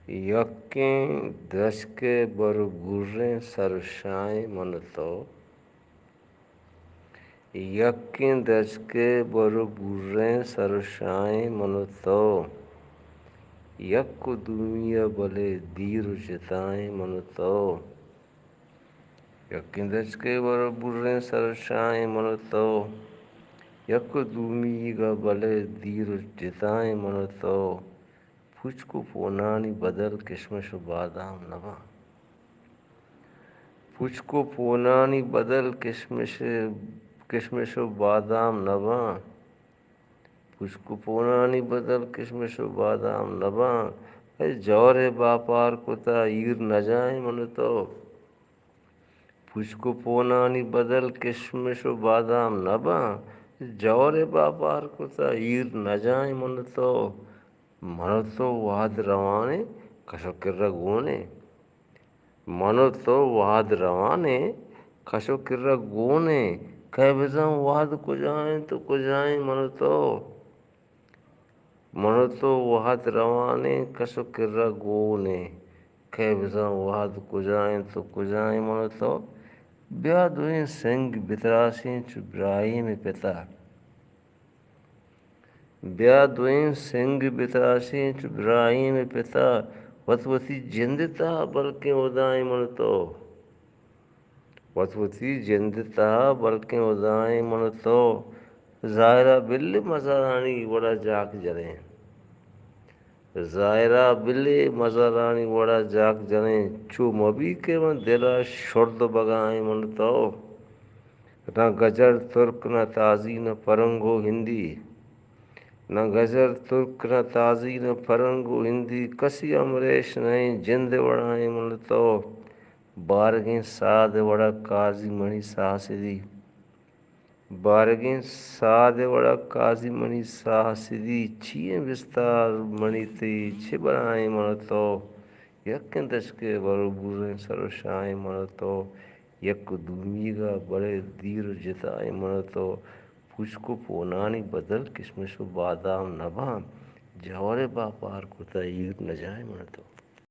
यक्के दशके बरगुर्रें सरशाएं मनतो। यक्के दशके बरगुर्रें सरशाएं मनतो। यक्कु दुमिया बले दीर जिताएं मनतो। यक्के दशके बरगुर्रें सरशाएं मनतो। यक्कु दुमिया बले दीर जिताएं मनतो। पुचकु पोनानी बदल किशमिश बादाम नवा। पुचकु पोनानी बदल किशमिश बादाम नवा। पुचकु पोनानी बदल किशमिश बादाम नवा। जौरे बापार कुता ईर न जाए मन तो। पुचकु पोनानी बदल किशमिश बादाम नवा। जौरे बापार कुता ईर न जाए मन तो। मनो तो वाद रवाने कशो किर्रा गोने। मनो तो वाद रवाने कशो किर्रा गोने। कह बिजाऊं वाद कुजाएं तो कुजाएं मनो तो। मनो तो वाद रवाने कशो किर्रा गोने। कह बिजाऊं वाद कुजाएं तो कुजाएं मनो तो। ब्याह दुई सिंह बितरासी इब्राहिम पिता। ब्याह दुई सिंह बितरासी इब्राहिम पिता। वतवती जिंदता बल्कि उदाई मन तो। वतवती जिंदता बल्कि उदाई मन तो। जायरा बिल्ली मजारानी वड़ा जाक जरे। जायरा बिल्ली मजारानी वड़ा जाक जरे। चू मबी के मन दिला शुर्द बगाए मन तो। न गजर तुर्क न ताजी न परंगो हिंदी। न गजर तुर्क न ताजी न फरंगो हिंदी। कसी अमरेश नहीं जिंद वड़ाए मन तो। बारगे साध वड़ा काजी मणि साहसिदी। बारगे साध वड़ा काजी मणि साहसिदी। छिए विस्तार मणि ते छिबराए मन तो। यक्के दशके बरगुर्रें सरशाए मन तो। यक्कु दुमीगा बड़े दीर जिताए मन तो। पुचकु पोनानी बदल किशमिश बादाम नभा। जौरे बापार कुता ईर न जाए मन तो।